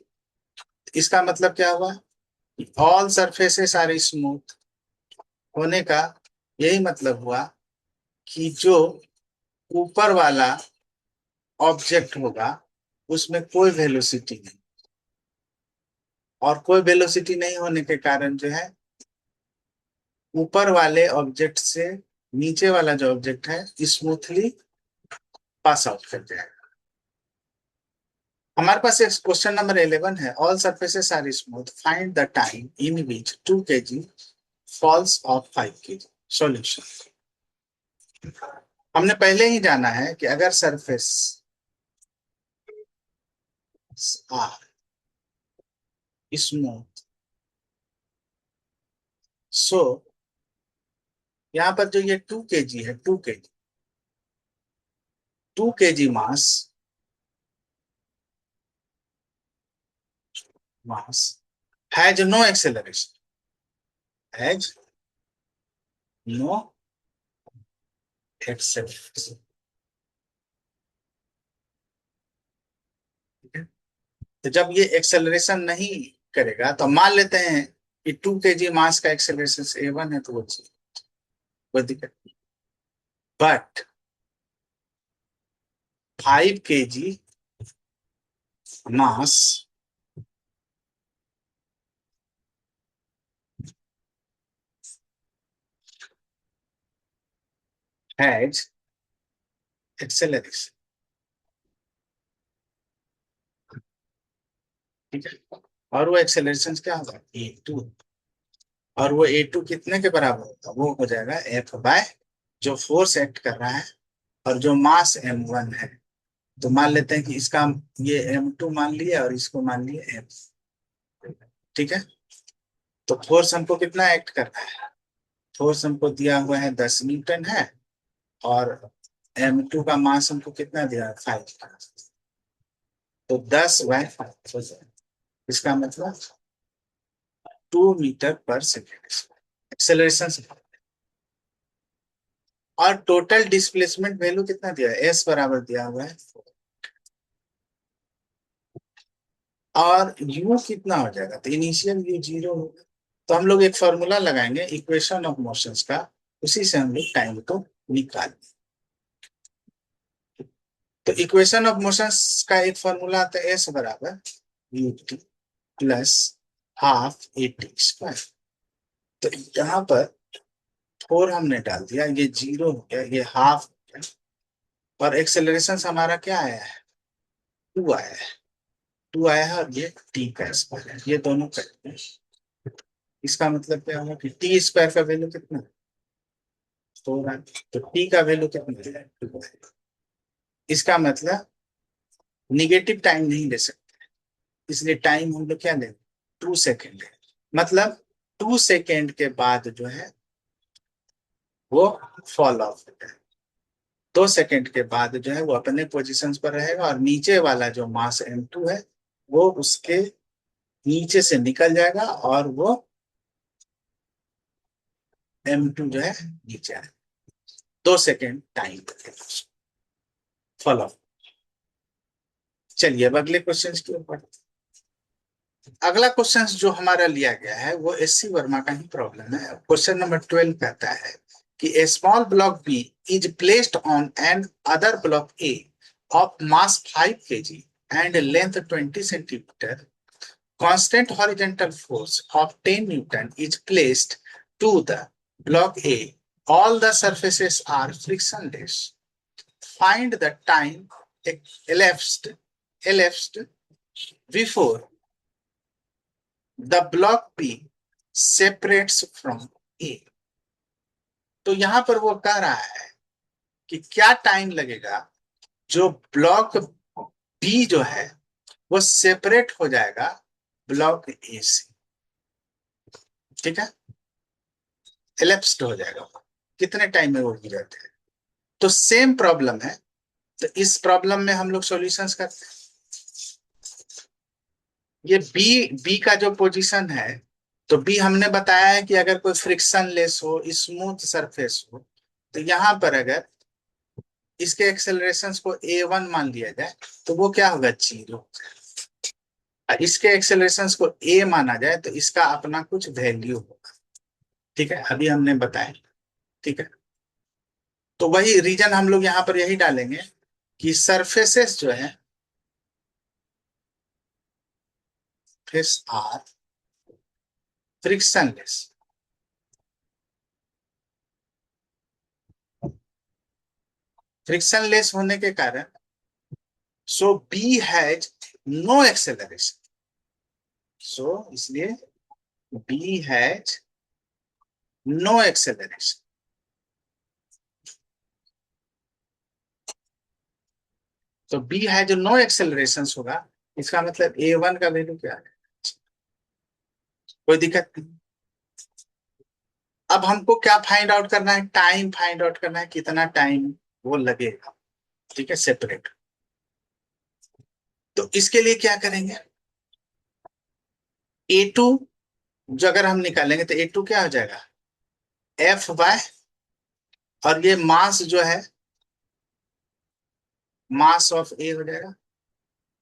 [SPEAKER 1] इसका मतलब क्या हुआ, ऑल सरफेसेस आर स्मूथ होने का यही मतलब हुआ कि जो ऊपर वाला ऑब्जेक्ट होगा उसमें कोई वेलोसिटी नहीं, और कोई वेलोसिटी नहीं होने के कारण जो है ऊपर वाले ऑब्जेक्ट से नीचे वाला जो ऑब्जेक्ट है स्मूथली पास आउट कर जाएगा। हमारे पास एक क्वेश्चन नंबर 11 है, all surfaces are smooth, find the time in which 2 kg falls off 5 kg। Solution, हमने पहले ही जाना है कि अगर सरफेस आर स्मूथ, सो यहाँ पर जो ये 2 kg है, 2 kg mass has no acceleration, has no acceleration. तो जब ये एक्सेलरेशन नहीं करेगा तो मान लेते हैं कि 2 kg मास का एक्सेलरेशन a1 है, तो वो कोई दिक्कत नहीं। But 5 kg mass has acceleration, ठीक है। और वो एक्सेलरेशन क्या होगा, a2, और वो a2 कितने के बराबर होगा, वो हो जाएगा F बाय जो फोर्स एक्ट कर रहा है और जो मास m1 है। तो मान लेते हैं कि इसका ये m2 मान लिया और इसको मान लिया m, ठीक है। तो फोर्स हमको कितना एक्ट करना है, फोर्स हमको दिया हुआ है 10 न्यूटन है, और m2 का मास हमको कितना दिया है, 5। तो 10/5 हो जाए, इसका मतलब 2 मीटर पर सेकेंड एक्सेलरेशन से। और टोटल डिस्प्लेसमेंट वैल्यू कितना दिया है, एस बराबर दिया हुआ है, और यू कितना हो जाएगा, तो इनिशियल यू 0 होगा। तो हम लोग एक फॉर्मूला लगाएंगे इक्वेशन ऑफ मोशंस का, उसी से हम लोग टाइम को निकाल। तो इक्वेशन ऑफ मोशंस का एक फॉर्मूला आता है एस बराबर U T plus half A T square. तो यहाँ पर 4 हमने डाल दिया, ये 0 हो गया, ये हाफ हो गया, और एक्सेलरेशन हमारा क्या आया है, 2 आया है, 2 आया है, और ये टी का स्क्वायर है, ये दोनों करते हैं। इसका मतलब क्या होगा कि टी स्क्वायर का वैल्यू कितना है, 4 है, तो टी का वैल्यू कितना है, 2 है। इसका मतलब निगेटिव टाइम नहीं ले सकते, इसलिए टाइम हम लोग क्या लेंगे, 2 सेकेंड है। मतलब 2 सेकेंड के बाद जो है वो फॉल ऑफ होता है, 2 सेकेंड के बाद जो है वो अपने पोजीशन पर रहेगा, और नीचे वाला जो मास m2 है वो उसके नीचे से निकल जाएगा, और वो m2 जो है नीचे आएगा। 2 सेकेंड टाइम फॉल ऑफ। चलिए अब अगले क्वेश्चन की ओर बढ़ते हैं। अगला क्वेश्चन जो हमारा लिया गया है वो एससी वर्मा का ही प्रॉब्लम है। क्वेश्चन नंबर 12 कहता है कि a small block B is placed on an other block A of mass 5 kg and length 20 centimeter. Constant horizontal force of 10 Newton is placed to the block A. All the surfaces are frictionless. Find the time elapsed before the block B separates from A. तो यहां पर वो कह रहा है कि क्या time लगेगा जो ब्लॉक बी जो है वो सेपरेट हो जाएगा ब्लॉक ए से, ठीक है, एलेप्स्ड हो जाएगा। कितने टाइम में वो गिरते हैं। तो सेम प्रॉब्लम है, तो इस प्रॉब्लम में हम लोग सॉल्यूशंस करते हैं। ये बी बी का जो पोजीशन है, तो बी हमने बताया है कि अगर कोई फ्रिक्शन लेस हो, स्मूथ सरफेस हो, तो यहां पर अगर इसके एक्सेलरेशन को a1 मान लिया जाए तो वो क्या होगा, 0। इसके एक्सेलरेशन को a माना जाए तो इसका अपना कुछ वैल्यू होगा, ठीक है, अभी हमने बताया, ठीक है। तो वही रीजन हम लोग यहाँ पर यही डालेंगे कि सरफेसेस जो है फेस आर फ्रिक्शनलेस, फ्रिक्शनलेस होने के कारण सो बी हैज नो एक्सेलरेशन, सो इसलिए बी हैज नो एक्सेलरेशन। तो बी हैज नो एक्सेलरेशन होगा, इसका मतलब a1 का वैल्यू क्या है, कोई दिक्कत नहीं। अब हमको क्या फाइंड आउट करना है, टाइम फाइंड आउट करना है, कितना टाइम वो लगेगा, ठीक है, सेपरेट। तो इसके लिए क्या करेंगे, A2 जो अगर हम निकालेंगे तो A2 क्या हो जाएगा, F बाय, और ये मास जो है मास ऑफ ए हो जाएगा,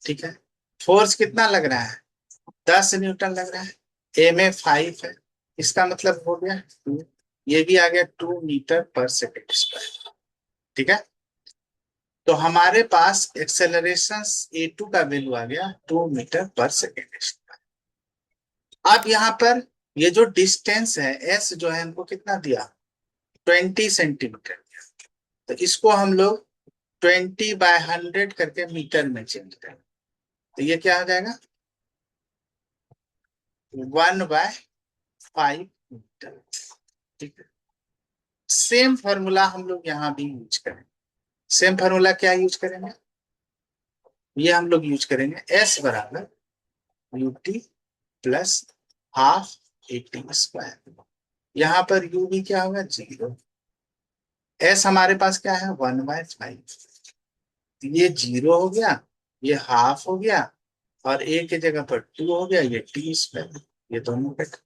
[SPEAKER 1] ठीक है। फोर्स कितना लग रहा है, 10 न्यूटन लग रहा है, ए में 5 है, इसका मतलब हो गया 2, ये भी आ गया 2 मीटर पर सेकेंड स्क्वायर, ठीक है। तो हमारे पास एक्सेलरेशन A2 का वैल्यू आ गया 2 मीटर पर सेकेंड स्क्वायर। अब यहाँ पर ये जो डिस्टेंस है एस जो है हमको कितना दिया, 20 सेंटीमीटर दिया, तो इसको हम लोग 20/100 करके मीटर में चेंज करें, तो ये क्या हो जाएगा 1/5 मीटर, ठीक है। सेम फॉर्मूला हम लोग यहाँ भी यूज करेंगे। सेम फॉर्मूला क्या यूज करेंगे, ये हम लोग यूज करेंगे एस बराबर UT plus half eighty square. यहाँ पर यू भी क्या होगा 0, एस हमारे पास क्या है 1/5, ये 0 हो गया, ये हाफ हो गया, और ए की जगह पर 2 हो गया, ये टी स्क्वायर, ये दोनों कट।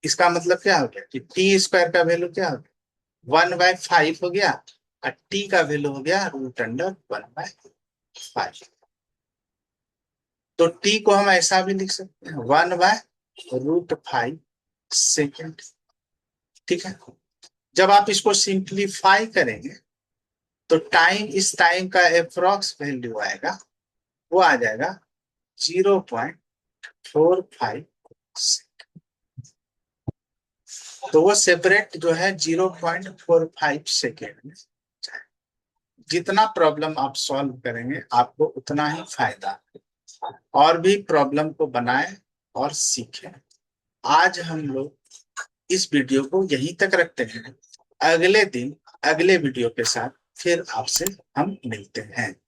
[SPEAKER 1] इसका मतलब क्या हो गया कि टी स्क्वायर का वैल्यू क्या हो गया 1/5 हो गया, और टी का वैल्यू हो गया √1/5। तो टी को हम ऐसा भी लिख सकते हैं 1/√5 सेकेंड, ठीक है। जब आप इसको सिंप्लीफाई करेंगे तो टाइम, इस टाइम का अप्रोक्स वैल्यू आएगा, वो आ जाएगा 0.45। तो वो सेपरेट जो है 0.45 सेकेंड में। जितना प्रॉब्लम आप सॉल्व करेंगे आपको उतना ही फायदा, और भी प्रॉब्लम को बनाएं और सीखें। आज हम लोग इस वीडियो को यहीं तक रखते हैं, अगले दिन अगले वीडियो के साथ फिर आपसे हम मिलते हैं।